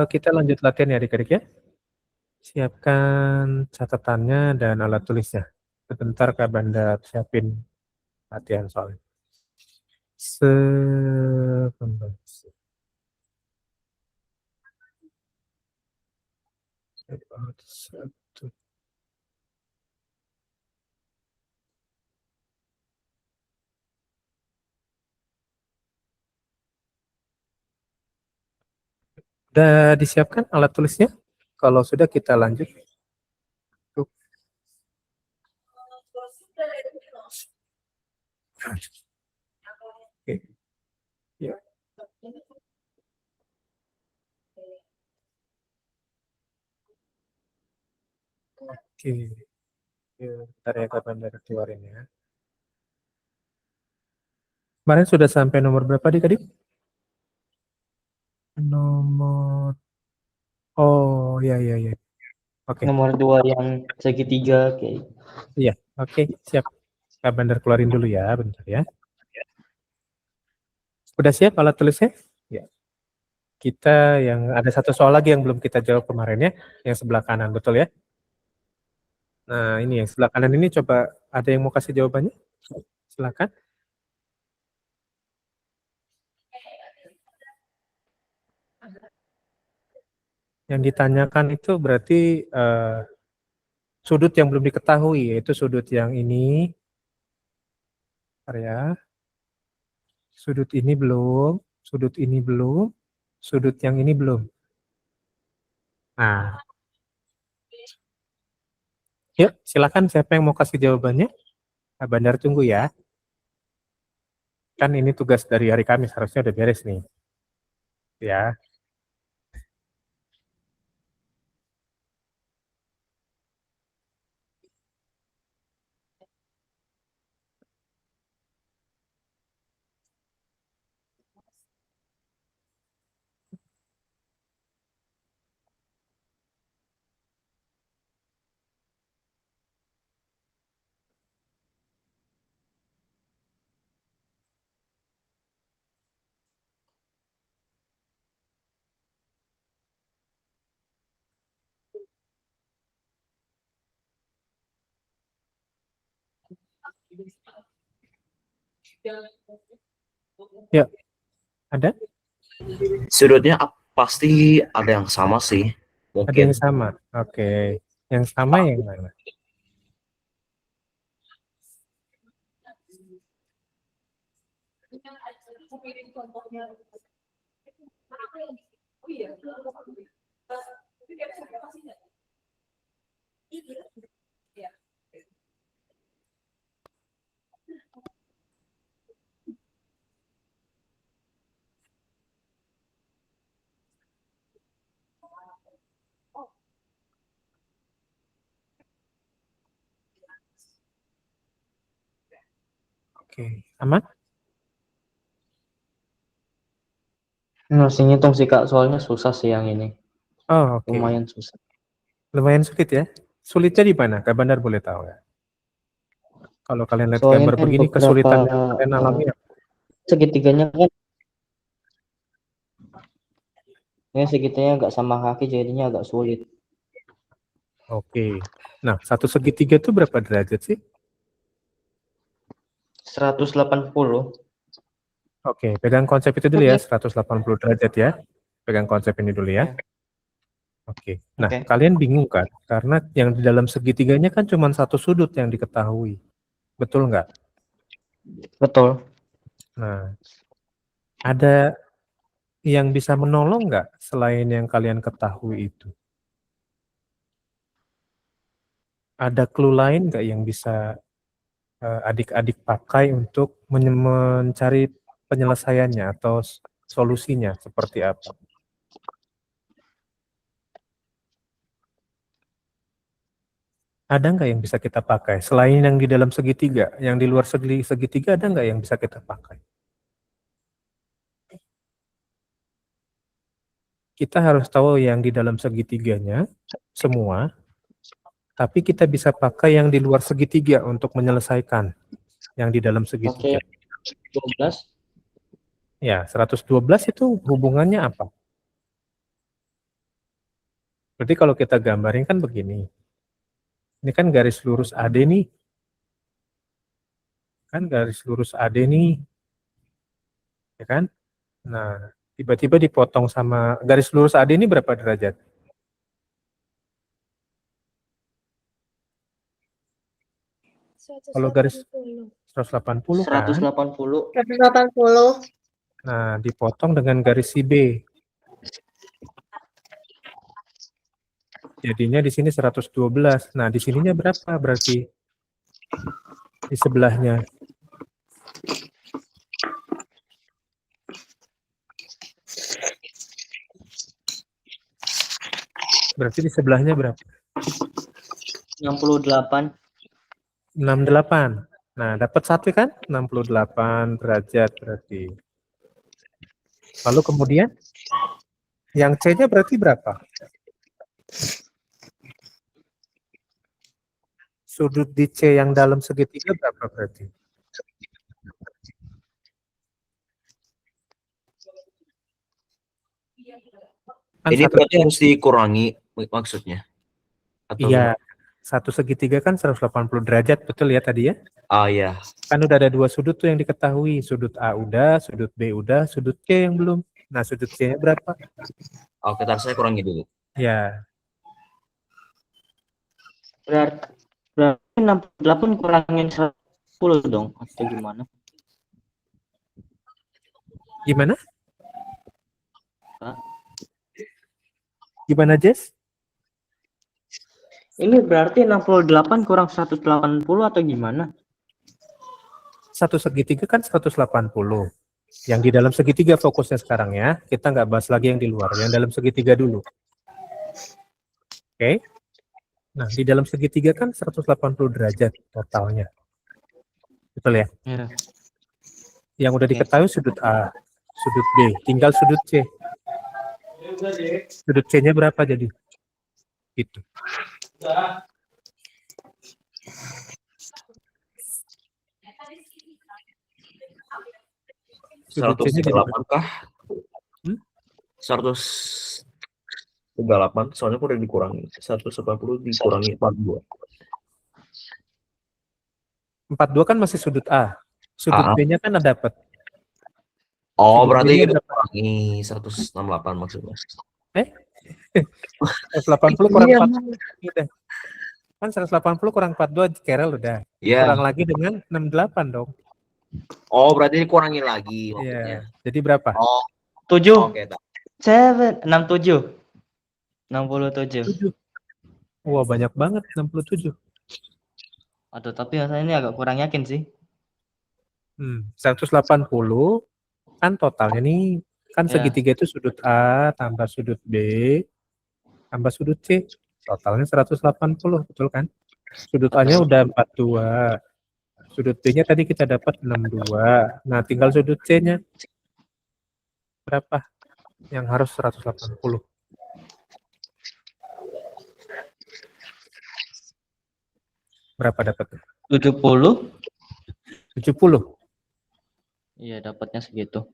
kita lanjut latihan ya adik-adik ya. Siapkan catatannya dan alat tulisnya. Sebentar Kak Bandar siapin latihan soalnya. Sebentar. Satu. Udah disiapkan alat tulisnya? Kalau sudah kita lanjut. Oke. Ya. Oke. Ya, bentar ya kapan dari keluarin ya. Kemarin sudah sampai nomor berapa adik-adik? Nomor. Oh, ya ya ya. Oke. Nomor 2 yang segitiga kayak. Iya, oke, siap. Kak Bandar keluarin dulu ya, bentar ya. Udah siap alat tulisnya? Ya. Kita yang ada satu soal lagi yang belum kita jawab kemarin ya, yang sebelah kanan, betul ya? Nah, ini yang sebelah kanan ini coba ada yang mau kasih jawabannya? Silakan. Yang ditanyakan itu berarti sudut yang belum diketahui, yaitu sudut yang ini, ya. Sudut ini belum, sudut ini belum, sudut yang ini belum. Nah, yuk silakan siapa yang mau kasih jawabannya? Kak Bandar tunggu ya. Kan ini tugas dari hari Kamis, harusnya udah beres nih. Ya. Ya, ada? Sudutnya pasti ada yang sama sih, Ada mungkin. yang sama. Oke. Yang sama yang mana? Oke, aman? Masih ngitung sih Kak, soalnya susah sih yang ini. Oh, oke. Lumayan susah. Lumayan sulit ya. Sulitnya di mana? Kak Bandar boleh tahu ya? Kalau kalian lihat Soalnya gambar begini, beberapa kesulitan yang kalian alami apa? segitiganya kan ini segitiganya agak sama kaki jadinya agak sulit. Oke. Nah, satu segitiga itu berapa derajat sih? 180. Oke, pegang konsep itu dulu ya, 180 derajat ya. Pegang konsep ini dulu ya. Oke. Nah, Oke. kalian bingung kan? Karena yang di dalam segitiganya kan cuma satu sudut yang diketahui. Betul nggak? Betul. Nah, ada yang bisa menolong nggak selain yang kalian ketahui itu? Ada clue lain nggak yang bisa adik-adik pakai untuk mencari penyelesaiannya atau solusinya seperti apa? Ada nggak yang bisa kita pakai selain yang di dalam segitiga, yang di luar segitiga ada nggak yang bisa kita pakai? Kita harus tahu yang di dalam segitiganya semua, tapi kita bisa pakai yang di luar segitiga untuk menyelesaikan yang di dalam segitiga. Oke. 12. Ya, 112 itu hubungannya apa? Berarti kalau kita gambarin kan begini. Ini kan garis lurus AD nih. Kan garis lurus AD nih. Ya kan? Nah, tiba-tiba dipotong sama garis lurus AD ini berapa derajat? Kalau garis 180 kan? 180. 180. Nah, dipotong dengan garis si B. Jadinya di sini 112. Nah, di sininya berapa berarti? Di sebelahnya. Berarti di sebelahnya berapa? 68. 68. Nah, dapat satu kan? 68 derajat berarti. Lalu kemudian yang C-nya berarti berapa? Sudut di C yang dalam segitiga berapa berarti? Kan Ini satu, berarti harus dikurangi maksudnya. Atau iya, satu segitiga kan 180 derajat, betul ya tadi ya? Ah ya. Kan udah ada dua sudut tuh yang diketahui. Sudut A udah, sudut B udah, sudut C yang belum. Nah, sudut C-nya berapa? Oke, saya kurangi dulu. Ya, Berarti 68 kurangin 10 dong, atau gimana? gimana? Pak? Gimana, Jess? Ini berarti 68 kurang 180 atau gimana? Satu segitiga kan 180. Yang di dalam segitiga fokusnya sekarang ya. Kita nggak bahas lagi yang di luar. Yang dalam segitiga dulu. Oke. Nah, di dalam segitiga kan 180 derajat totalnya. Betul ya? Ya. Yang udah diketahui sudut A, sudut B, tinggal sudut C. Sudut C-nya berapa jadi? Gitu. Sudut C-nya jadi 138 kah? Hmm? 138, soalnya udah dikurangi. 180 dikurangi 42. 42 kan masih sudut A. Sudut B-nya kan ada dapat. Oh, Sudut berarti B-nya itu berapa? kurangi 168 maksudnya. 180 kurang Iya. 42 udah. Kan 180 kurang 42 Carol udah. Iya. Kurang lagi dengan 68 dong. Oh, berarti dikurangi lagi maksudnya. Iya. Jadi berapa? Oh, 7. oke. 67. 67. 7. Wah, banyak banget 67. Aduh, tapi rasanya ini agak kurang yakin sih. 180 kan totalnya nih. Kan Ya. segitiga itu sudut A tambah sudut B tambah sudut C. Totalnya 180, betul kan? Sudut A-nya udah 42. Sudut B-nya tadi kita dapat 62. Nah, tinggal sudut C-nya. Berapa? Yang harus 180. Berapa dapatnya? 70. 70. Iya, dapatnya segitu.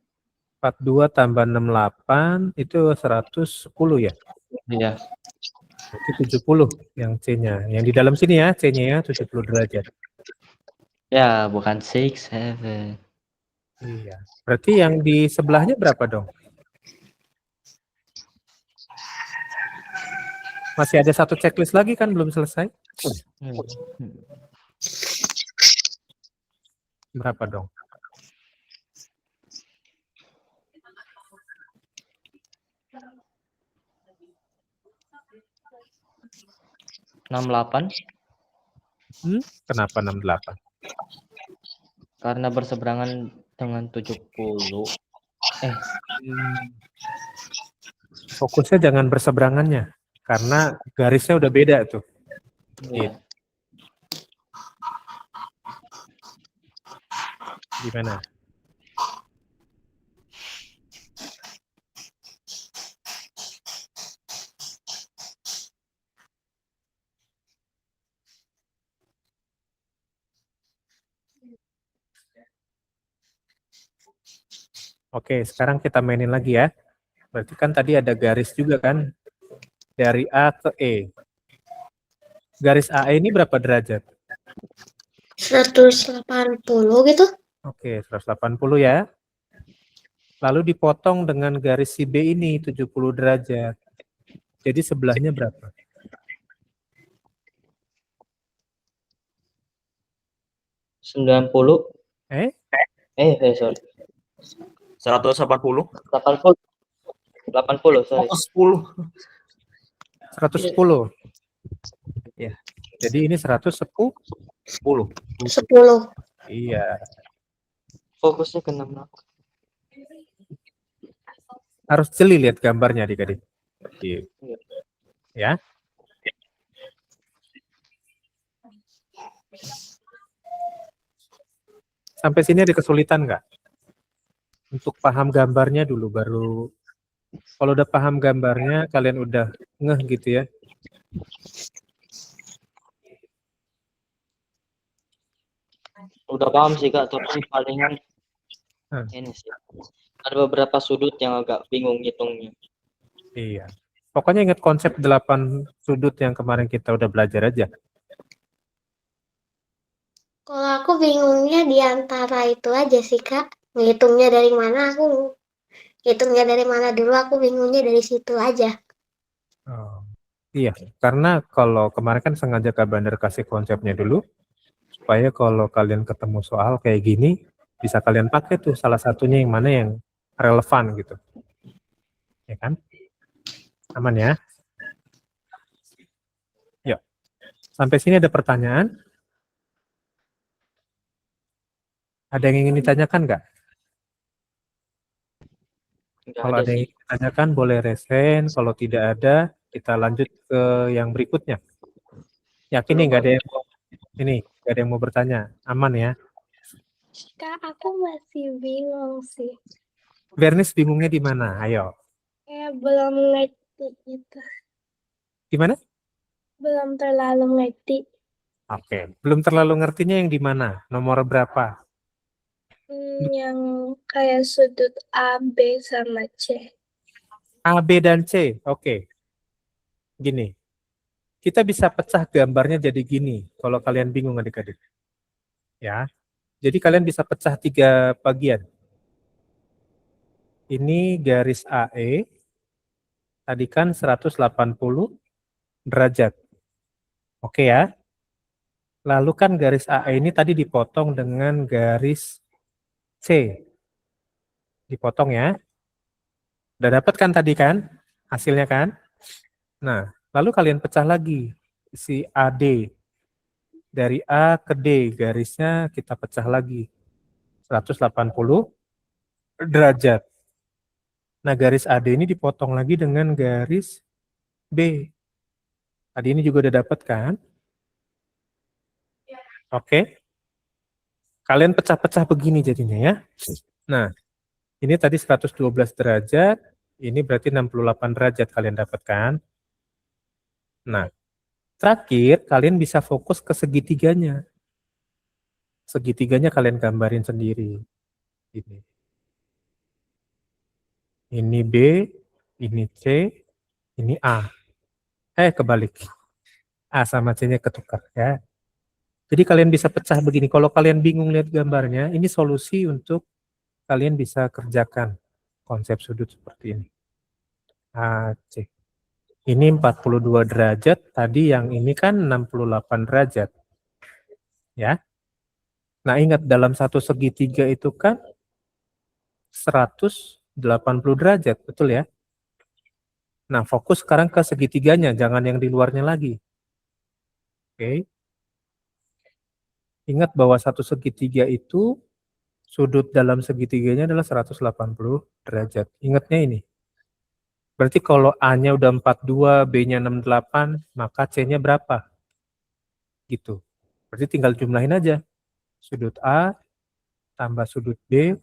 42 tambah 68 itu 110 ya? Iya. Berarti 70 yang C-nya. Yang di dalam sini ya, C-nya ya 70 derajat. Ya, bukan 6, 7. Iya. Berarti yang di sebelahnya berapa dong? Masih ada satu checklist lagi kan belum selesai? Berapa dong? 68. Kenapa 68? Karena berseberangan dengan 70. Fokusnya jangan berseberangannya. Karena garisnya udah beda tuh. Iya. Gimana? Oke, sekarang kita mainin lagi ya. Berarti kan tadi ada garis juga kan. dari A ke E. Garis AE ini berapa derajat? 180 gitu. Oke, 180 ya. Lalu dipotong dengan garis si B ini 70 derajat. Jadi sebelahnya berapa? 90. Sorry. 180. 80, sorry. 110. 110. Ya. Jadi ini 110. 10. 10. Iya. Fokusnya ke 66. Harus jeli lihat gambarnya adik-adik. Ya. Sampai sini ada kesulitan nggak? Untuk paham gambarnya dulu, baru kalau udah paham gambarnya, kalian udah ngeh gitu ya. Udah paham sih Kak, tapi palingan ini sih. Ada beberapa sudut yang agak bingung ngitungnya. Iya. Pokoknya ingat konsep 8 sudut yang kemarin kita udah belajar aja. Kalau aku bingungnya di antara itu aja sih, Kak. Ngitungnya dari mana dulu, aku bingungnya dari situ aja. Oh. Iya, karena kalau kemarin kan sengaja Kak Bandar kasih konsepnya dulu, supaya kalau kalian ketemu soal kayak gini, bisa kalian pakai tuh salah satunya yang mana yang relevan gitu. Ya kan? Aman ya? Yuk. Sampai sini ada pertanyaan? Ada yang ingin ditanyakan nggak? Kalau ada yang ingin ditanyakan boleh resen, kalau tidak ada kita lanjut ke yang berikutnya. Yakin nih nggak ada yang mau bertanya? Aman ya? Kak, aku masih bingung sih. Bernis bingungnya di mana? Ayo. Belum ngerti gitu. Gimana? Belum terlalu ngerti. Oke, belum terlalu ngertinya yang di mana? Nomor berapa? Yang kayak sudut A, B, sama C. A, B, dan C. Oke. Gini. Kita bisa pecah gambarnya jadi gini. Kalau kalian bingung adik-adik. Ya. Jadi kalian bisa pecah 3 bagian. Ini garis AE. Tadi kan 180 derajat. Oke ya. Lalu kan garis AE ini tadi dipotong dengan garis C. Dipotong ya. Udah dapat kan tadi kan hasilnya kan? Nah, lalu kalian pecah lagi si AD. Dari A ke D garisnya kita pecah lagi 180 derajat. Nah, garis AD ini dipotong lagi dengan garis B. Tadi ini juga udah dapat kan? Oke. Kalian pecah-pecah begini jadinya ya. Nah, ini tadi 112 derajat, ini berarti 68 derajat kalian dapatkan. Nah, terakhir kalian bisa fokus ke segitiganya. Segitiganya kalian gambarin sendiri. Ini B, ini C, ini A. Kebalik. A sama C-nya ketukar ya. Jadi kalian bisa pecah begini. Kalau kalian bingung lihat gambarnya, ini solusi untuk kalian bisa kerjakan konsep sudut seperti ini. A, C. Ini 42 derajat, tadi yang ini kan 68 derajat. Ya. Nah, ingat dalam satu segitiga itu kan 180 derajat, betul ya? Nah, fokus sekarang ke segitiganya, jangan yang di luarnya lagi. Oke. Ingat bahwa satu segitiga itu sudut dalam segitiganya adalah 180 derajat. Ingatnya ini. Berarti kalau A-nya udah 42, B-nya 68, maka C-nya berapa? Gitu. Berarti tinggal jumlahin aja. Sudut A tambah sudut B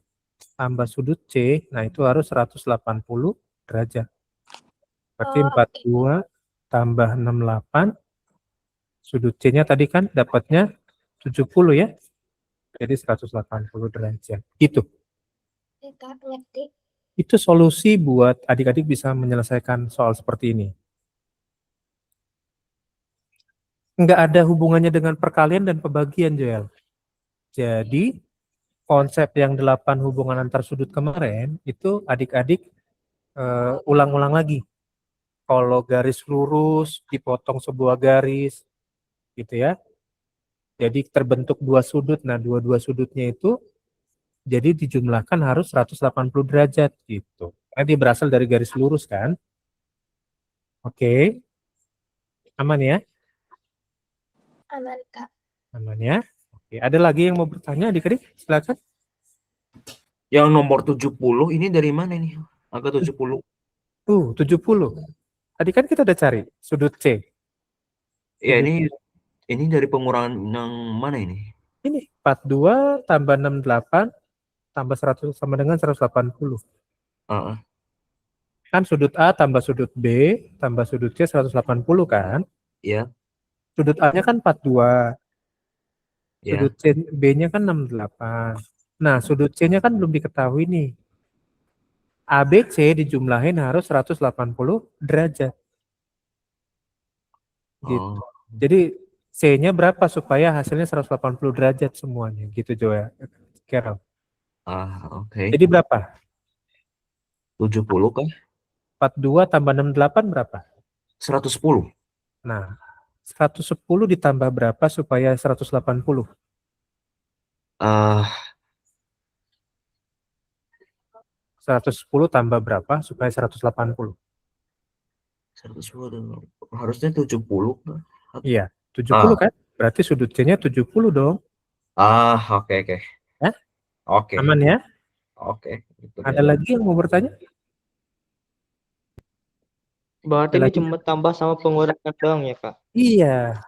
tambah sudut C, nah itu harus 180 derajat. Berarti 42 tambah 68, sudut C-nya tadi kan dapatnya 70 ya. Jadi 180 derajat. Gitu. Itu solusi buat adik-adik bisa menyelesaikan soal seperti ini. nggak ada hubungannya dengan perkalian dan pembagian, Joel. Jadi konsep yang 8 hubungan antar sudut kemarin itu adik-adik ulang-ulang lagi. Kalau garis lurus dipotong sebuah garis gitu ya. Jadi terbentuk dua sudut. Nah, dua-dua sudutnya itu jadi dijumlahkan harus 180 derajat gitu. Karena dia berasal dari garis lurus kan. Oke. Aman ya? Aman, Kak. Aman ya? Oke, ada lagi yang mau bertanya adik-adik? Silakan. Yang nomor 70 ini dari mana nih? Angka 70. 70. Tadi kan kita udah cari sudut C. Ya, Sudut ini dari pengurangan yang mana ini? ini 42 tambah 68 tambah 100 sama dengan 180. Heeh. Kan sudut A tambah sudut B tambah sudut C 180 kan? Ya, Sudut A-nya kan 42. ya. Sudut B-nya kan 68. Nah, sudut C-nya kan belum diketahui nih. ABC dijumlahin harus 180 derajat. Gitu. Oh. Jadi C-nya berapa supaya hasilnya 180 derajat semuanya gitu Joel. Carol. Oke. Jadi berapa? 70 kah? 42 tambah 68 berapa? 110. Nah, 110 ditambah berapa supaya 180? 110 tambah berapa supaya 180? 110 harusnya 70 kah? Iya, 70 Ah. kan? Berarti sudut C-nya 70 dong. Oke. Ya? Oke. Aman ya? Oke. Itu Ada dia. lagi yang mau bertanya? Berarti Ada ini lagi? cuma tambah sama pengurangan doang ya, Kak? Iya.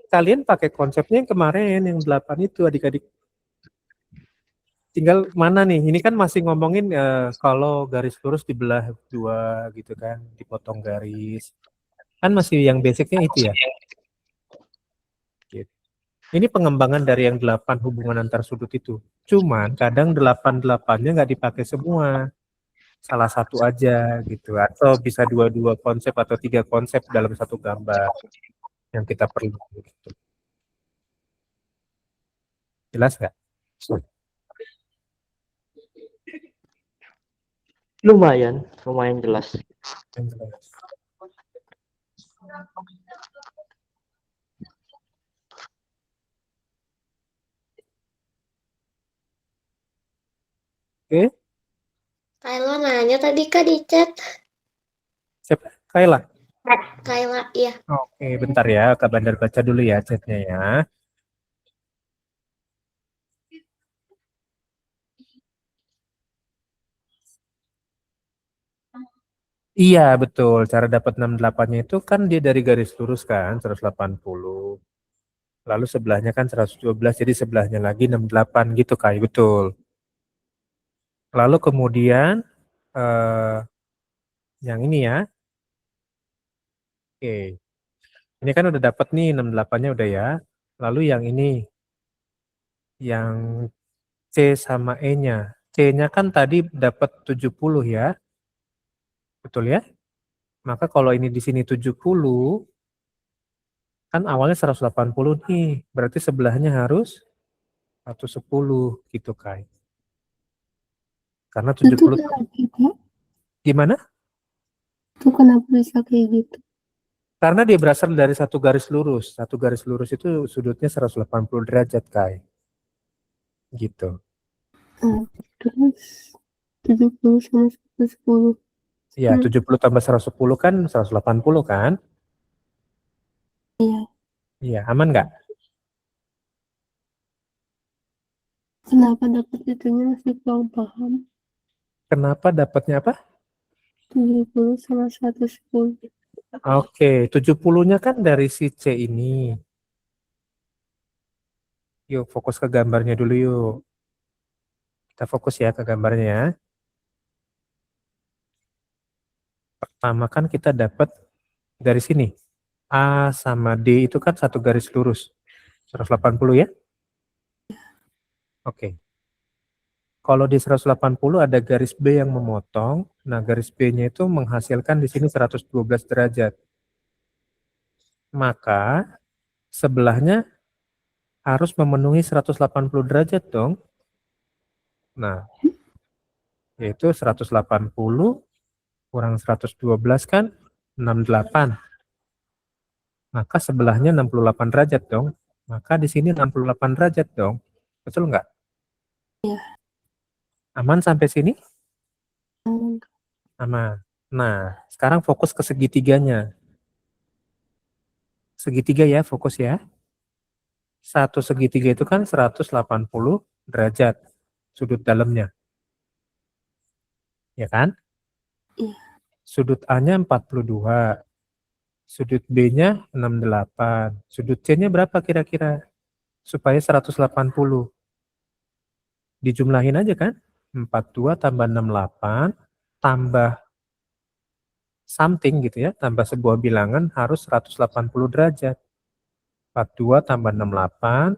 Kalian pakai konsepnya yang kemarin, yang 8 itu adik-adik. Tinggal mana nih? Ini kan masih ngomongin kalau garis lurus dibelah dua gitu kan, dipotong garis. Kan masih yang basicnya itu ya. Gitu. Ini pengembangan dari yang 8 hubungan antar sudut itu. Cuman kadang 8-8-nya nggak dipakai semua. Salah satu aja gitu. Atau bisa dua-dua konsep atau 3 konsep dalam satu gambar yang kita perlu. Gitu. Jelas nggak? Lumayan jelas. Yang jelas. Oke. Kayla nanya tadi Kak di chat. Siapa? Kayla. Kayla, iya. Oke, bentar ya. Kak Bandar baca dulu ya chatnya ya. Iya, betul. Cara dapat 68-nya itu kan dia dari garis lurus kan, 180. Lalu sebelahnya kan 112, jadi sebelahnya lagi 68 gitu, Kai. Betul. Lalu kemudian yang ini ya. Oke. Ini kan udah dapat nih 68-nya udah ya. Lalu yang ini. Yang C sama E-nya. C-nya kan tadi dapat 70 ya. Betul ya? Maka kalau ini di sini 70, kan awalnya 180 nih. Berarti sebelahnya harus 110 gitu, Kai. Karena 70. Itu kenapa, Kak? Gimana? Itu kenapa bisa kayak gitu? Karena dia berasal dari satu garis lurus. Satu garis lurus itu sudutnya 180 derajat, Kai. Gitu. Terus 70 sama 110. Ya, 70 tambah 110 kan 180 kan? Iya. Iya, aman nggak? Kenapa dapat itunya masih kurang paham? Kenapa dapatnya apa? 70 sama 110. Oke, 70-nya kan dari si C ini. Yuk, fokus ke gambarnya dulu yuk. Kita fokus ya ke gambarnya ya. Pertama kan kita dapat dari sini. A sama D itu kan satu garis lurus. 180 ya? Oke. Kalau di 180 ada garis B yang memotong. Nah, garis B-nya itu menghasilkan di sini 112 derajat. Maka sebelahnya harus memenuhi 180 derajat dong. Nah, yaitu 180 kurang 112 kan 68. Maka sebelahnya 68 derajat dong. Maka di sini 68 derajat dong. Betul nggak? Iya. Aman sampai sini? Aman. Aman. Nah, sekarang fokus ke segitiganya. Segitiga ya, fokus ya. Satu segitiga itu kan 180 derajat sudut dalamnya. Ya kan? Iya. Sudut A-nya 42. Sudut B-nya 68. Sudut C-nya berapa kira-kira? Supaya 180. Dijumlahin aja kan? 42 tambah 68 tambah something gitu ya, tambah sebuah bilangan harus 180 derajat. 42 tambah 68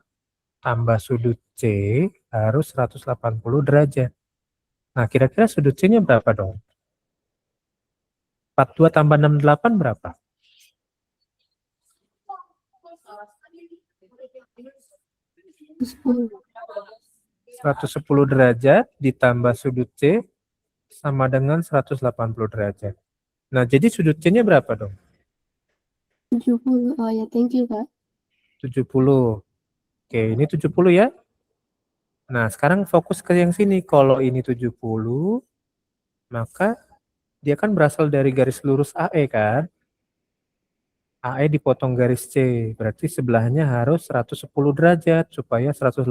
tambah sudut C harus 180 derajat. Nah, kira-kira sudut C-nya berapa dong? 42 tambah 68 berapa? 110 derajat ditambah sudut C sama dengan 180 derajat. Nah, jadi sudut C-nya berapa dong? 70. Oh ya, thank you, Kak. 70. Oke, ini 70 ya. Nah, sekarang fokus ke yang sini. Kalau ini 70, maka dia kan berasal dari garis lurus AE kan? AE dipotong garis C, berarti sebelahnya harus 110 derajat supaya 180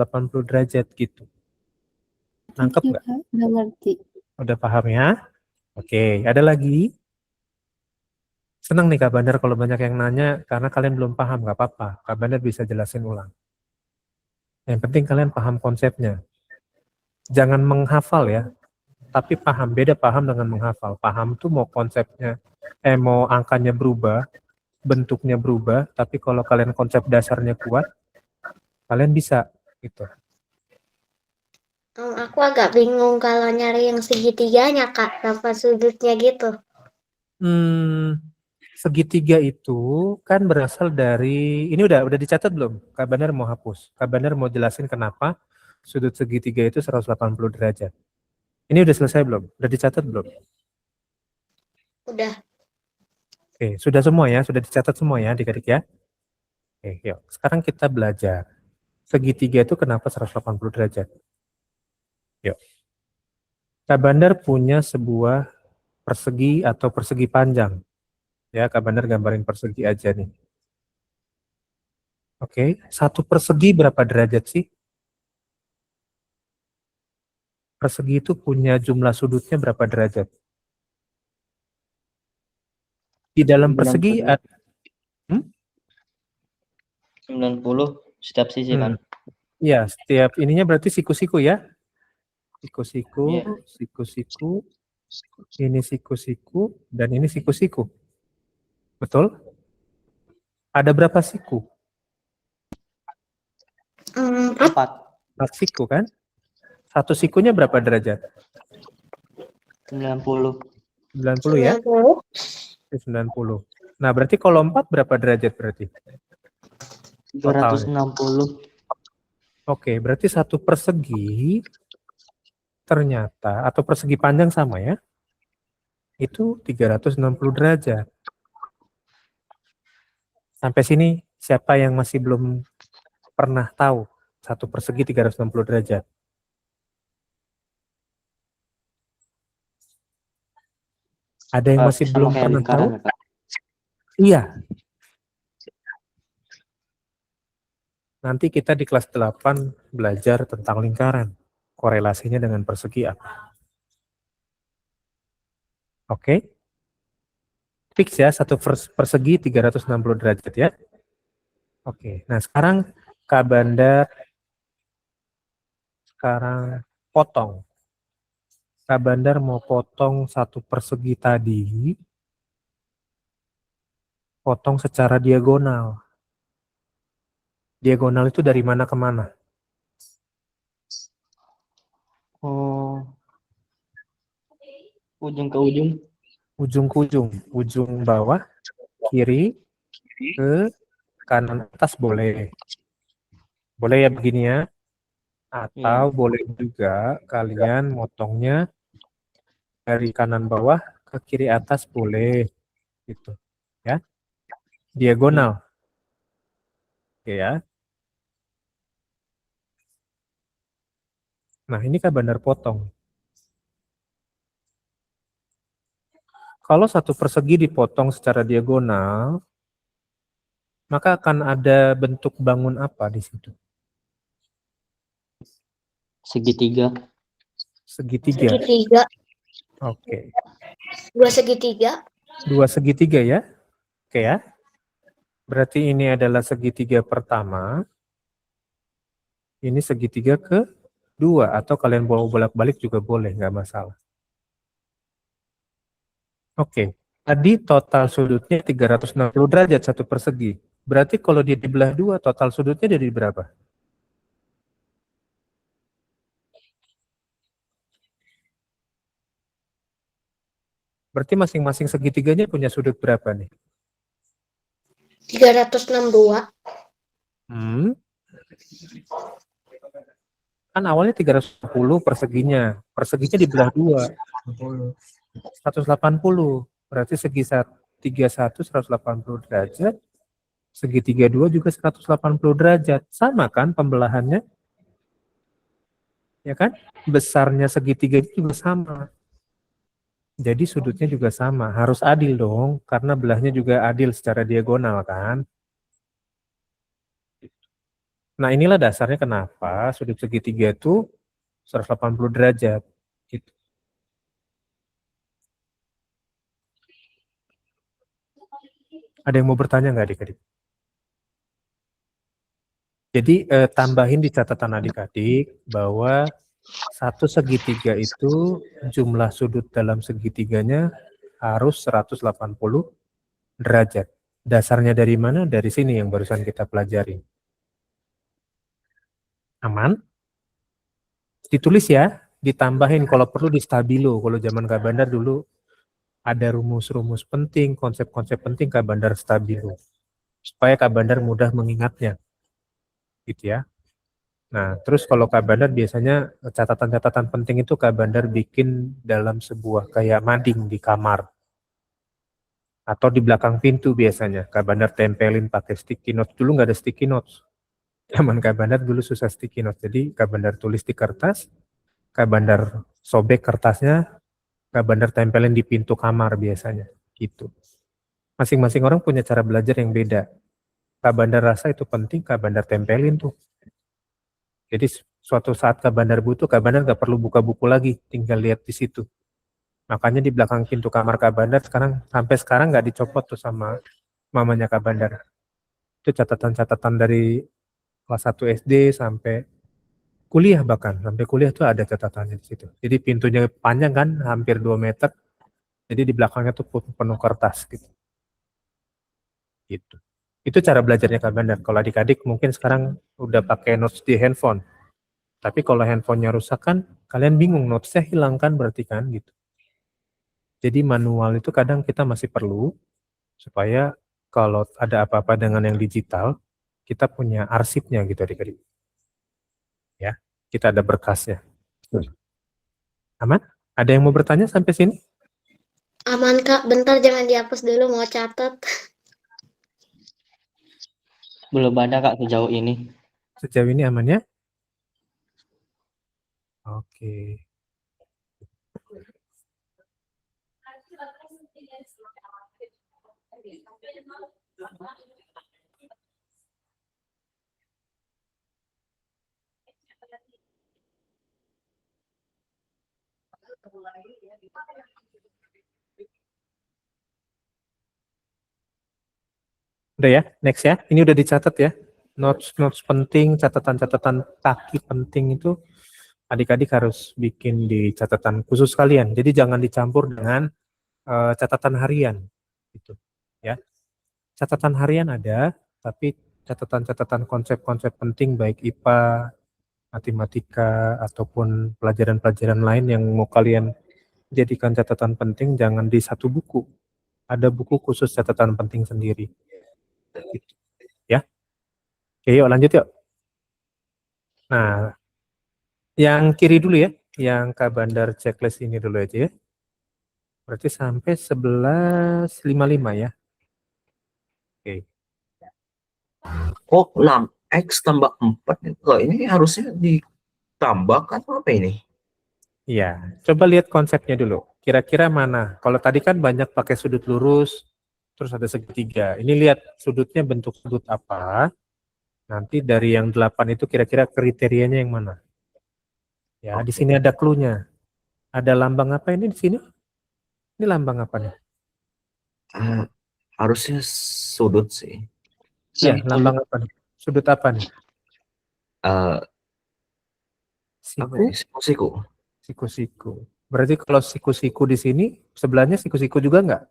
derajat gitu. Thank Nangkep you, nggak? Kak. Udah ngerti. Udah paham ya? Oke, ada lagi? Senang nih Kak Bandar kalau banyak yang nanya karena kalian belum paham, nggak apa-apa. Kak Bandar bisa jelasin ulang. Yang penting kalian paham konsepnya. Jangan menghafal ya, tapi paham. Beda paham dengan menghafal. Paham tuh mau konsepnya, mau angkanya berubah, bentuknya berubah, tapi kalau kalian konsep dasarnya kuat, kalian bisa gitu. Aku agak bingung kalau nyari yang segitiganya, Kak, tanpa sudutnya gitu. Segitiga itu kan berasal dari, ini udah dicatat belum? Kak Bandar mau hapus. Kak Bandar mau jelasin kenapa sudut segitiga itu 180 derajat. Ini udah selesai belum? Udah dicatat belum? Udah. Oke, sudah semua ya? Sudah dicatat semua ya adik-adik ya? Oke, yuk. Sekarang kita belajar. Segitiga itu kenapa 180 derajat? Yuk. Kak Bandar punya sebuah persegi atau persegi panjang. Ya, Kak Bandar gambarin persegi aja nih. Oke, satu persegi berapa derajat sih? Persegi itu punya jumlah sudutnya berapa derajat? Di dalam persegi 90 setiap sisi kan? Ya, setiap ininya berarti siku-siku ya. Siku-siku, Iya. siku-siku, ini siku-siku, dan ini siku-siku. Betul? Ada berapa siku? 4. 4. 4 siku kan? Satu sikunya berapa derajat? 90. 90 ya? 90. Nah, berarti kalau 4 berapa derajat berarti? 360. Oke, berarti satu persegi ternyata, atau persegi panjang sama ya, itu 360 derajat. Sampai sini siapa yang masih belum pernah tahu satu persegi 360 derajat? Ada yang masih Sama belum kayak pernah lingkaran tahu? ya, Kak? Iya. Nanti kita di kelas 8 belajar tentang lingkaran. Korelasinya dengan persegi apa. Oke? Fix ya, satu persegi 360 derajat ya. Oke, nah sekarang Kak Bandar potong. Kak Bandar mau potong satu persegi tadi, potong secara diagonal. Diagonal itu dari mana ke mana? Oh. Ujung ke ujung. Ujung ke ujung. Ujung bawah, kiri, ke kanan atas boleh. Boleh ya begini ya. Atau boleh juga kalian motongnya dari kanan bawah ke kiri atas boleh. Gitu. Ya. Diagonal. Oke ya. Nah, ini kan bandar potong. Kalau satu persegi dipotong secara diagonal, maka akan ada bentuk bangun apa di situ? Segitiga. Segitiga. Segitiga. Oke. 2 segitiga. 2 segitiga ya. Oke ya. Berarti ini adalah segitiga pertama. Ini segitiga kedua. Atau kalian bawa bolak-balik juga boleh, nggak masalah. Oke. Tadi total sudutnya 360 derajat satu persegi. Berarti kalau dia dibelah dua, total sudutnya jadi berapa? Berarti masing-masing segitiganya punya sudut berapa nih? 362. Kan awalnya 310 perseginya. Perseginya dibelah dua. 180. Berarti segi 31 180 derajat. Segitiga 2 juga 180 derajat. Sama kan pembelahannya? Ya kan? Besarnya segitiga itu juga sama. Jadi sudutnya juga sama. Harus adil dong. Karena belahnya juga adil secara diagonal kan. Nah, inilah dasarnya kenapa sudut segitiga itu 180 derajat. Gitu. Ada yang mau bertanya nggak adik-adik? Jadi tambahin di catatan adik-adik bahwa satu segitiga itu jumlah sudut dalam segitiganya harus 180 derajat. Dasarnya dari mana? Dari sini yang barusan kita pelajari. Aman? Ditulis ya, ditambahin kalau perlu di stabilo. Kalau zaman Kak Bandar dulu ada rumus-rumus penting, konsep-konsep penting Kak Bandar stabilo. Supaya Kak Bandar mudah mengingatnya. Gitu ya. Nah, terus kalau Kak Bandar biasanya catatan-catatan penting itu Kak Bandar bikin dalam sebuah kayak mading di kamar. Atau di belakang pintu biasanya. Kak Bandar tempelin pakai sticky notes. Dulu nggak ada sticky notes. Zaman Kak Bandar dulu susah sticky notes. Jadi Kak Bandar tulis di kertas, Kak Bandar sobek kertasnya, Kak Bandar tempelin di pintu kamar biasanya. Gitu. Masing-masing orang punya cara belajar yang beda. Kak Bandar rasa itu penting, Kak Bandar tempelin tuh. Jadi suatu saat Kak Bandar butuh, Kak Bandar nggak perlu buka buku lagi, tinggal lihat di situ. Makanya di belakang pintu kamar Kak Bandar sampai sekarang nggak dicopot tuh sama mamanya Kak Bandar. Itu catatan-catatan dari kelas 1 SD sampai kuliah bahkan. Sampai kuliah tuh ada catatannya di situ. Jadi pintunya panjang kan, hampir 2 meter. Jadi di belakangnya tuh penuh kertas gitu. Gitu. Itu cara belajarnya Kak Bandar. Kalau adik-adik mungkin sekarang udah pakai notes di handphone. Tapi kalau handphonenya rusak kan, kalian bingung, notesnya hilang kan berarti kan gitu. Jadi manual itu kadang kita masih perlu, supaya kalau ada apa-apa dengan yang digital, kita punya arsipnya gitu adik-adik. Ya, kita ada berkasnya. Aman? Ada yang mau bertanya sampai sini? Aman Kak, bentar jangan dihapus dulu, mau catat. Belum ada Kak sejauh ini. Sejauh ini aman ya? Oke. Udah ya, next ya. Ini udah dicatat ya. Notes penting, catatan-catatan kaki penting itu adik-adik harus bikin di catatan khusus kalian. Jadi jangan dicampur dengan catatan harian. Gitu, ya. Catatan harian ada, tapi catatan-catatan konsep-konsep penting baik IPA, matematika, ataupun pelajaran-pelajaran lain yang mau kalian jadikan catatan penting jangan di satu buku. Ada buku khusus catatan penting sendiri. Gitu. Ya. Oke, yuk lanjut yuk. Nah, yang kiri dulu ya, yang Kabandar checklist ini dulu aja ya. Berarti sampai 11.55 ya. Oke. Kok 6x tambah 4? Kok ini harusnya ditambahkan apa ini? Iya, coba lihat konsepnya dulu. Kira-kira mana? Kalau tadi kan banyak pakai sudut lurus, terus ada segitiga. Ini lihat sudutnya bentuk sudut apa. Nanti dari yang 8 itu kira-kira kriterianya yang mana? Ya, di Oke. sini ada clue-nya. Ada lambang apa ini di sini? Ini lambang apa nih? Ah, harusnya sudut sih. Iya, lambang apa nih? Sudut apa nih? Eh, apa Siku, ini? Siku. siku-siku. Berarti kalau siku-siku di sini, sebelahnya siku-siku juga nggak?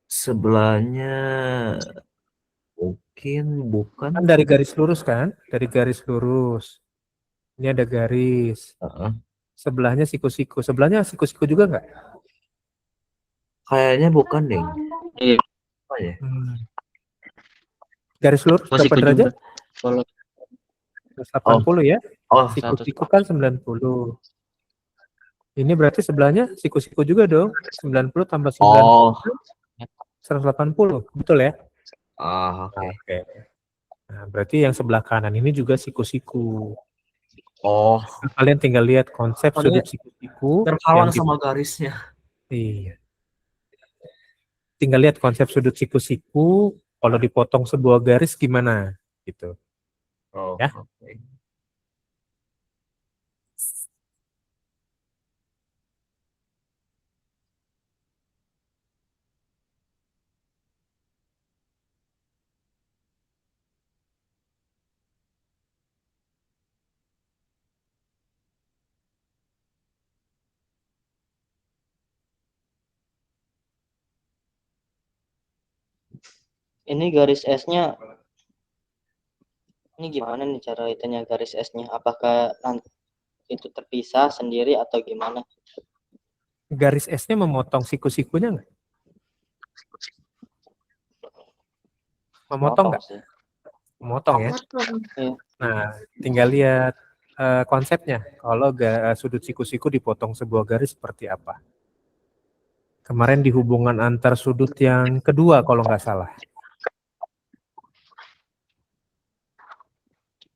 Sebelahnya mungkin bukan. Kan dari garis lurus kan? Dari garis lurus. Ini ada garis. Heeh. Sebelahnya siku-siku. Sebelahnya siku-siku juga nggak? Kayaknya bukan deh. Iya, Apa ya? Garis lurus masih berapa derajat? juga. Kalau 180 ya. Oh, Siku-siku kan 90. Ini berarti sebelahnya siku-siku juga dong. 90 tambah 90. oh, 180. Betul ya? oke. Oke. Nah, berarti yang sebelah kanan ini juga siku-siku. Oh, Kalian tinggal lihat konsep Soalnya sudut siku-siku terhalang yang di, sama garisnya. iya. Tinggal lihat konsep sudut siku-siku kalau dipotong sebuah garis gimana gitu. Oh, Ya. oke. ini garis S-nya, ini gimana nih cara itunya garis S-nya? Apakah nanti itu terpisah sendiri atau gimana? Garis S-nya memotong siku-sikunya nggak? Memotong nggak? sih? Memotong ya. Potong. Nah, tinggal lihat konsepnya. Kalau sudut siku-siku dipotong sebuah garis seperti apa? Kemarin di hubungan antar sudut yang kedua kalau nggak salah.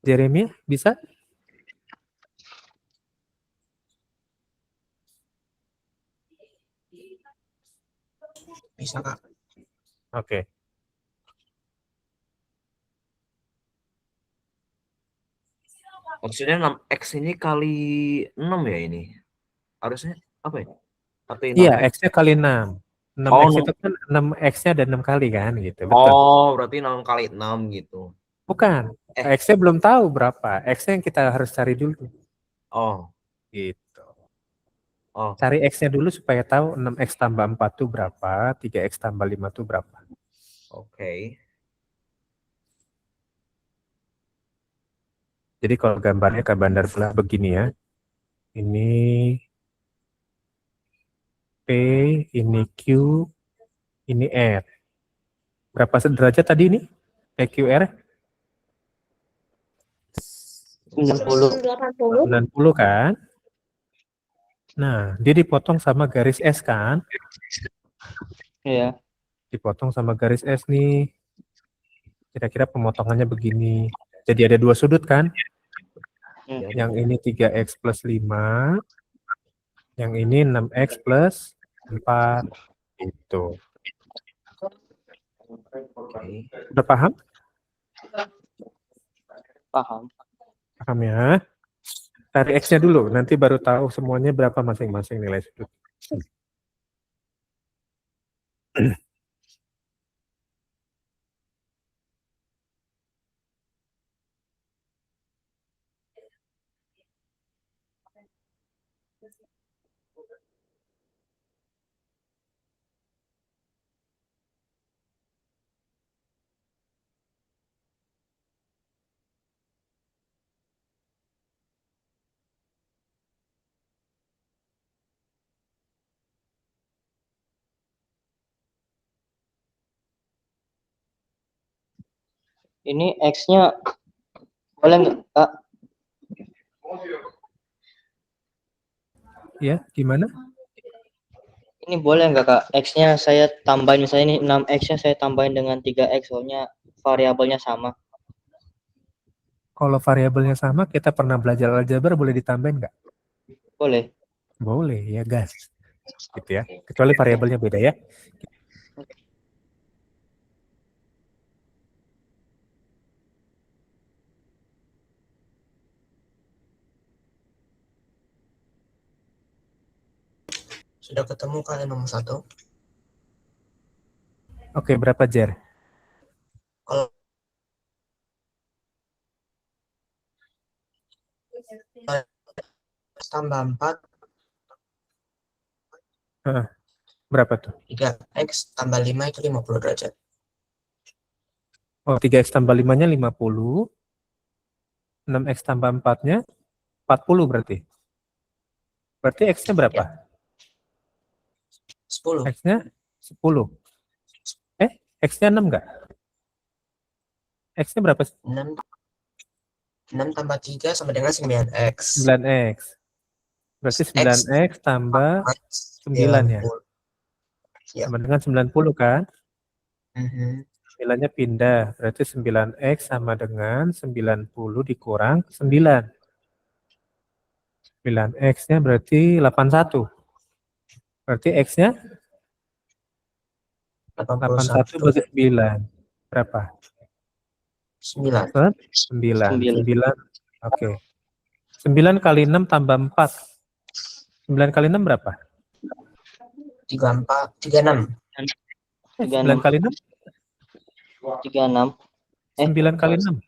Jeremy, bisa? Bisa, Kak. Oke. Maksudnya 6x ini kali 6 ya ini? Harusnya apa ya? Atau Iya, 6x? X-nya kali 6. 6X Oh, itu kan 6X-nya ada 6 kali kan gitu. Betul. berarti 6 kali 6 gitu. Bukan. Eh. X-nya belum tahu berapa. X-nya yang kita harus cari dulu. Oh, Gitu. oh, Cari X-nya dulu supaya tahu 6X tambah 4 itu berapa, 3X tambah 5 itu berapa. oke. Jadi kalau gambarnya ke bandar sebelah begini ya. Ini P, ini Q, ini R. Berapa derajat tadi ini? PQR 90. 80. 90 kan? Nah, dia dipotong sama garis S kan? Iya. Dipotong sama garis S nih. Kira-kira pemotongannya begini. Jadi ada dua sudut kan? Yang ini 3X plus 5. Yang ini 6X plus 4. Itu. Oke. Udah paham? Paham. Paham ya? Cari X-nya dulu, nanti baru tahu semuanya berapa masing-masing nilai sudut. Ini X-nya boleh nggak, Kak? Ya, gimana? Ini boleh nggak, Kak? X-nya saya tambahin, misalnya ini 6X-nya saya tambahin dengan 3X, soalnya variabelnya sama. Kalau variabelnya sama, kita pernah belajar aljabar, boleh ditambahin nggak? Boleh. Boleh, ya gas. Gitu ya. Kecuali variabelnya beda ya. Sudah ketemu kalian nomor 1. Oke, berapa Jer? Kalau tambah 4, Berapa tuh? 3x tambah 5 itu 50 derajat. Oh, 3x tambah 5-nya 50. 6x tambah 4-nya 40 berarti. Berarti x-nya berapa? 10. X-nya 10. X-nya 6 nggak? X-nya berapa? 6 tambah 3 sama dengan 9x. 9x. Berarti 9x tambah 9 ya. Ya. Sama dengan 90 kan? Mhm. 9-nya pindah. Berarti 9x sama dengan 90 dikurang 9. 9x-nya berarti 81. Berarti x-nya 81 bagi 9. Berapa? 9. 9. Oke. 9 kali 6 tambah 4. 9 kali 6 berapa? 36. 9 kali 6? 36. 9 kali 6.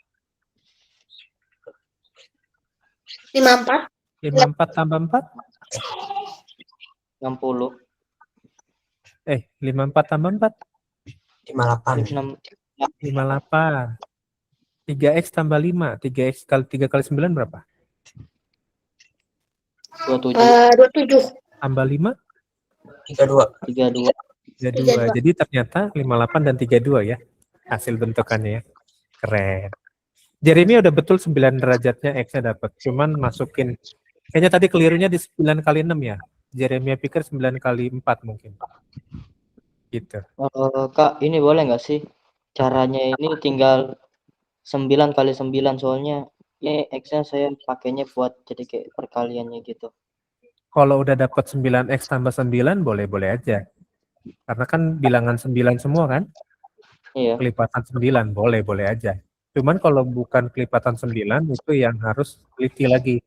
54. 54 tambah 4? 60. 54 tambah 4? 58. 58. 3x tambah 5. 3 kali 9 berapa? 27. 27. Tambah 5? 32. 32. 32. Jadi ternyata 58 dan 32 ya. Hasil bentukannya ya. Keren. Jeremy udah betul 9 derajatnya X-nya dapat. Cuman masukin. Kayaknya tadi kelirunya di 9 kali 6 ya. Jeremy pikir 9 kali 4 mungkin. Gitu. Kak, ini boleh nggak sih? Caranya ini tinggal 9 kali 9, soalnya ini X-nya saya pakainya buat jadi kayak perkaliannya gitu. Kalau udah dapat 9x tambah 9 boleh-boleh aja. Karena kan bilangan 9 semua kan? Iya. Kelipatan 9 boleh-boleh aja. Cuman kalau bukan kelipatan 9 itu yang harus teliti lagi.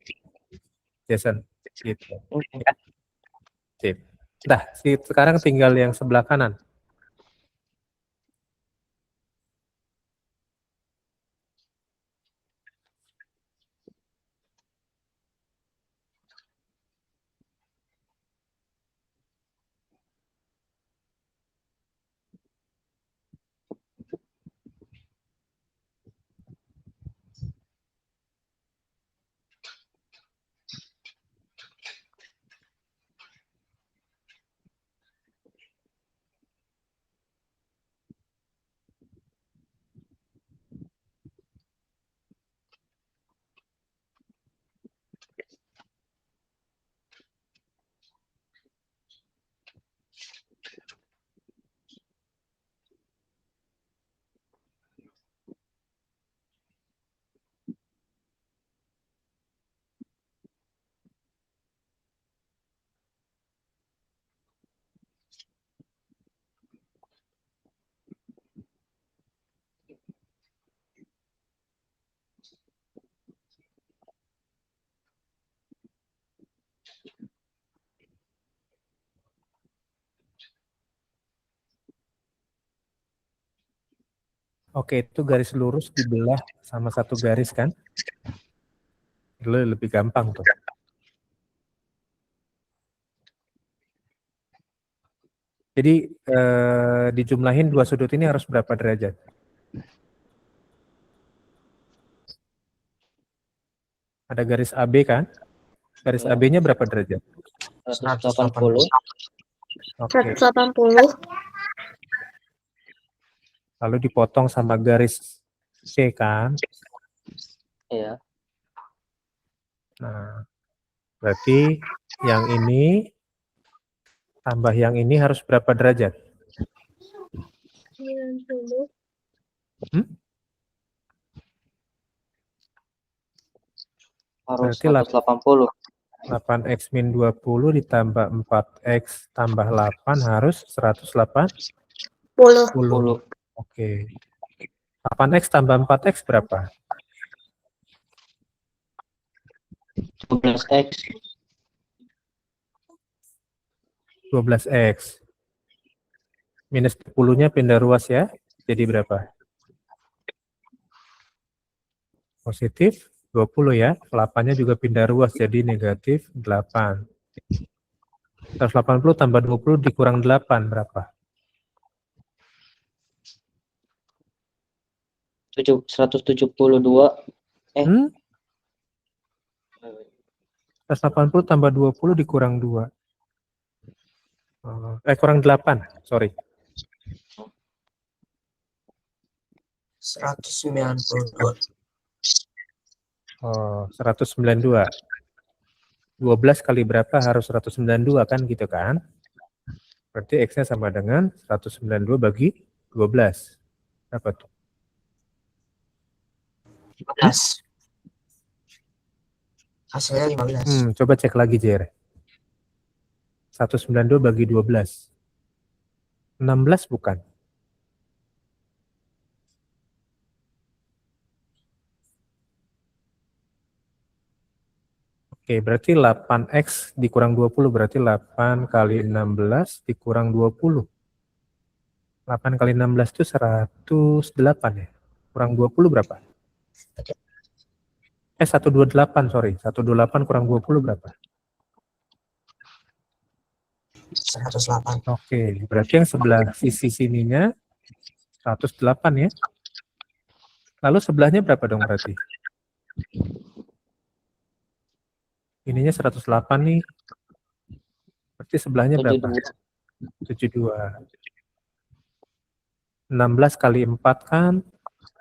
Jason. Gitu. Ya. Sip. Dah, sekarang tinggal yang sebelah kanan. Oke, itu garis lurus dibelah sama satu garis kan? Lebih gampang tuh. Jadi dijumlahin dua sudut ini harus berapa derajat? Ada garis AB kan? Garis Ya. AB-nya berapa derajat? 180. Oke. 180. Lalu dipotong sama garis C kan? Iya. Nah, berarti yang ini tambah yang ini harus berapa derajat? 90. Harus Berarti 180. 8x min 20 ditambah 4x tambah 8 harus 180. 10. Oke. 8x tambah 4x berapa? 12x. 12x. Minus 10-nya pindah ruas ya. Jadi berapa? Positif 20 ya. 8-nya juga pindah ruas jadi negatif 8. 180 tambah 20 dikurang 8 berapa? 172. 180 tambah 20 dikurang 2. Kurang 8, sorry. 192. 192. 12 kali berapa harus 192 kan gitu kan? Berarti X-nya sama dengan 192 bagi 12. Apa tuh? 15. Hasilnya 15. Coba cek lagi JR. 192 bagi 12. 16 bukan? Oke, berarti 8x dikurang 20 berarti 8 kali 16 dikurang 20. 8 kali 16 itu 108 ya. Kurang 20 berapa? 128, sorry. 128 kurang 20 berapa? 108. Oke, berarti yang sebelah sisi sininya 108 ya. Lalu sebelahnya berapa dong berarti? Ininya 108 nih. Berarti sebelahnya berapa? 72. 16 kali 4 kan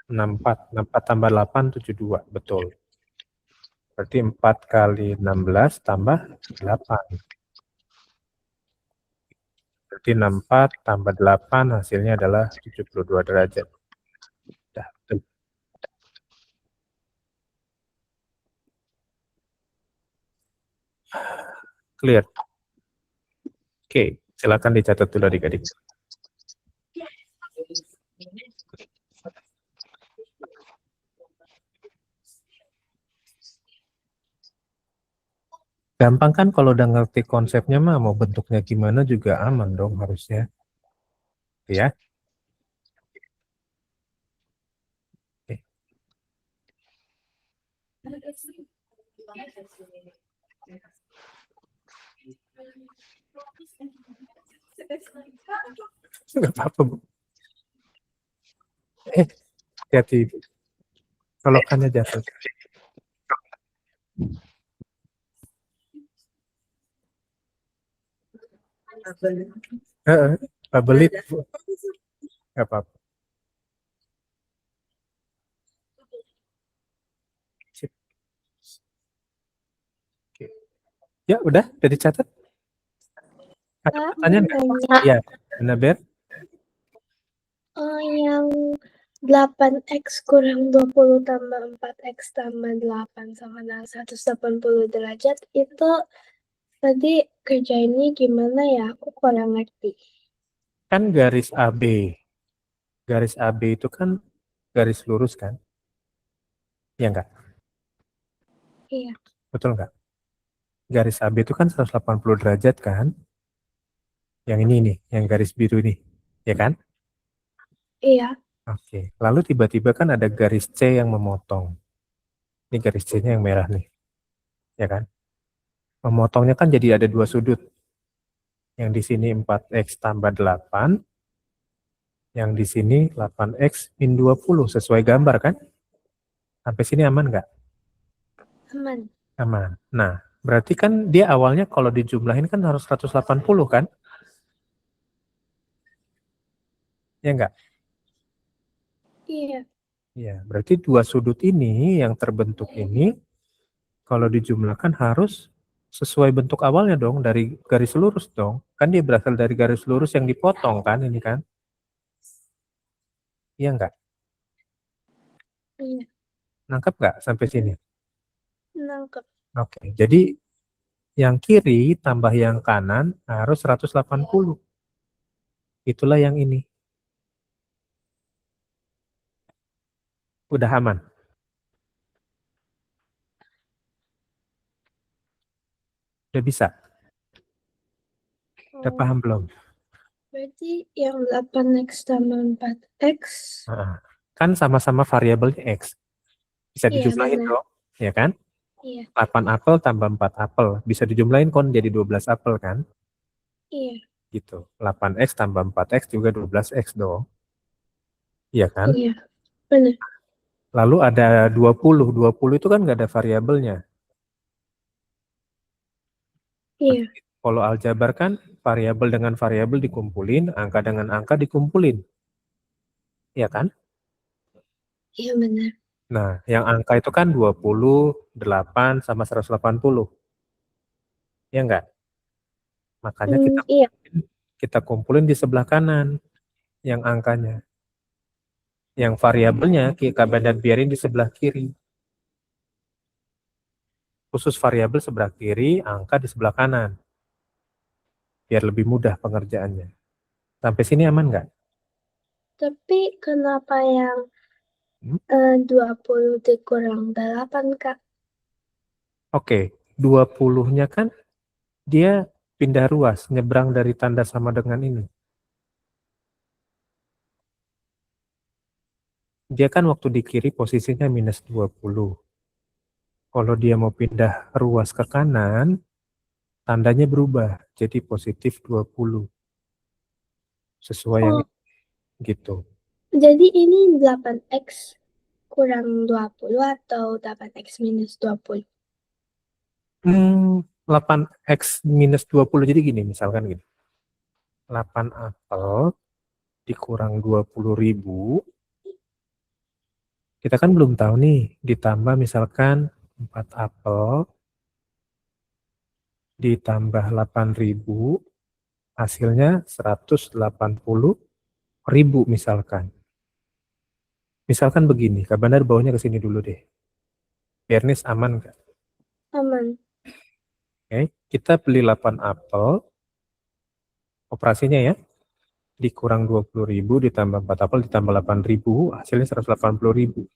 64. 64 tambah 8, 72. Betul. Berarti 4 kali 16 tambah 8. Berarti 64 tambah 8 hasilnya adalah 72 derajat. Dah, betul. Clear. Oke, silakan dicatat dulu adik-adik. Gampang kan kalau udah ngerti konsepnya mah mau bentuknya gimana juga aman dong harusnya. Ya. Oke. Nggak apa-apa, Bu. Hati-hati. Colokannya jatuh. Belit. Nggak apa-apa. Sip. Oke. Ya, udah dicatat. Ada pertanyaan nggak? Iya, Naber? Yang 8x kurang 20 tambah 4x tambah 8 sama dengan 180 derajat itu tadi kerjainnya gimana ya? Aku kurang ngerti. Kan garis AB. Garis AB itu kan garis lurus kan? Iya enggak? Iya. Betul enggak? Garis AB itu kan 180 derajat kan? Yang ini nih, yang garis biru ini. Ya kan? Iya. Oke. Lalu tiba-tiba kan ada garis C yang memotong. Ini garis C-nya yang merah nih. Ya kan? Memotongnya kan jadi ada dua sudut. Yang di sini 4x tambah 8. Yang di sini 8x min 20. Sesuai gambar kan? Sampai sini aman nggak? Aman. Aman. Nah, berarti kan dia awalnya kalau dijumlahin kan harus 180 kan? Ya enggak? Iya. Ya, berarti dua sudut ini yang terbentuk ini kalau dijumlahkan harus sesuai bentuk awalnya dong, dari garis lurus dong. Kan dia berasal dari garis lurus yang dipotong kan ini kan? Iya enggak? Iya, Nangkep nggak sampai sini? nangkep. Oke, jadi yang kiri tambah yang kanan harus 180. Itulah yang ini. Udah aman? Udah bisa? Udah Oh, paham belum? berarti yang 8x tambah 4x. Nah, kan sama-sama variabelnya X. Bisa Iya, dijumlahin benar. dong, ya kan? Iya, 8 apel tambah 4 apel. Bisa dijumlahin kon jadi 12 apel kan? iya, Gitu. 8x tambah 4x juga 12x dong. Iya kan? iya, benar. Lalu ada 20. 20 itu kan nggak ada variabelnya. Iya, Kalau aljabar kan variabel dengan variabel dikumpulin, angka dengan angka dikumpulin. Iya kan? iya benar. Nah, yang angka itu kan 20, 8, sama 180. Ya enggak? Makanya Iya, kita kumpulin di sebelah kanan yang angkanya. Yang variabelnya kita dan biarin di sebelah kiri. Khusus variabel sebelah kiri, angka di sebelah kanan. Biar lebih mudah pengerjaannya. Sampai sini aman nggak? tapi kenapa yang Hmm? 20 dikurang 8, Kak? Oke, 20-nya kan dia pindah ruas, nyebrang dari tanda sama dengan ini. Dia kan waktu di kiri posisinya minus 20. Kalau dia mau pindah ruas ke kanan, tandanya berubah jadi positif 20. Sesuai yang Oh, gitu. jadi ini 8x kurang 20 atau 8x minus 20? 8x minus 20. Jadi gini, misalkan gini. 8 apel dikurang 20.000. Kita kan belum tahu nih, ditambah misalkan 4 apel ditambah 8.000, hasilnya 180.000 misalkan. Misalkan begini, Kak Bandar bawahnya ke sini dulu deh. Bernis aman nggak? Aman. Oke, kita beli 8 apel, operasinya ya, dikurang 20.000 ditambah 4 apel ditambah 8.000, hasilnya 180.000.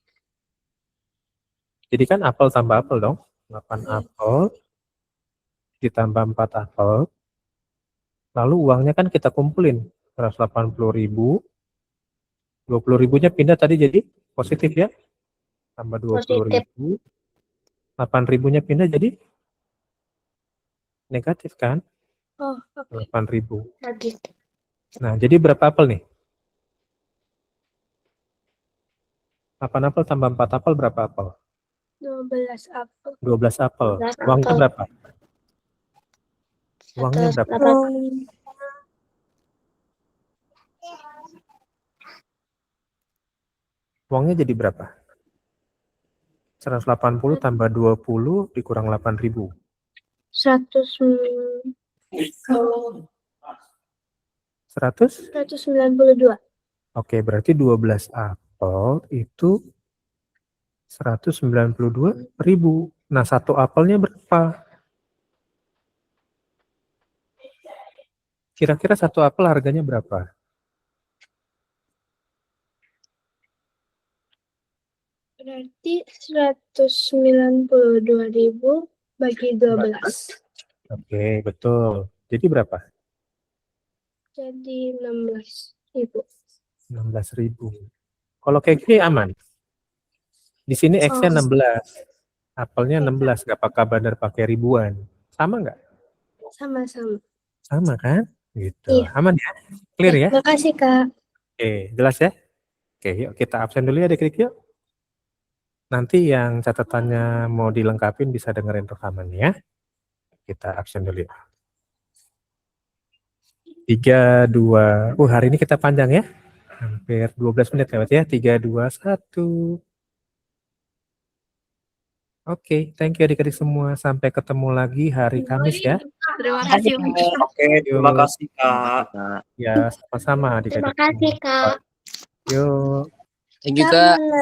Jadi kan apel tambah apel dong. 8 apel ditambah 4 apel. Lalu uangnya kan kita kumpulin. 180.000. 20.000-nya pindah tadi jadi positif ya. Tambah 20.000. 8.000-nya pindah jadi negatif kan. Oh, oke. 8.000. Lagi. Nah, jadi berapa apel nih? 8 apel tambah 4 apel berapa apel? 12 apel. 12 apel. 12 Uangnya apel. berapa? Uangnya berapa? Uangnya jadi berapa? 180 tambah 20 dikurang 8.000. 192. Oke, berarti 12 apel itu 192.000. Nah, satu apelnya berapa? Kira-kira satu apel harganya berapa? Berarti 192.000 bagi 12. Oke, betul. Jadi berapa? Jadi 16.000. 16.000. Kalau kayak gini aman. Di sini X-nya 16. Apelnya 16, nggak pakai bandar pakai ribuan. Sama nggak? Sama-sama. Sama kan? Gitu. Iya. Aman ya? Clear ya? Makasih, Kak. Oke, jelas ya? Oke, yuk kita absen dulu ya adik-adik yuk. Nanti yang catatannya mau dilengkapin bisa dengerin rekaman ya. Kita absen dulu ya. 3, 2, hari ini kita panjang ya. Hampir 12 menit lewat ya. 3, 2, 1. Oke, thank you adik-adik semua. Sampai ketemu lagi hari Kamis ya. Terima kasih. Oke, terima kasih Kak. Ya, sama-sama Terima adik-adik kasih, semua. Kak. Yuk. Thank you, Kak. Sama.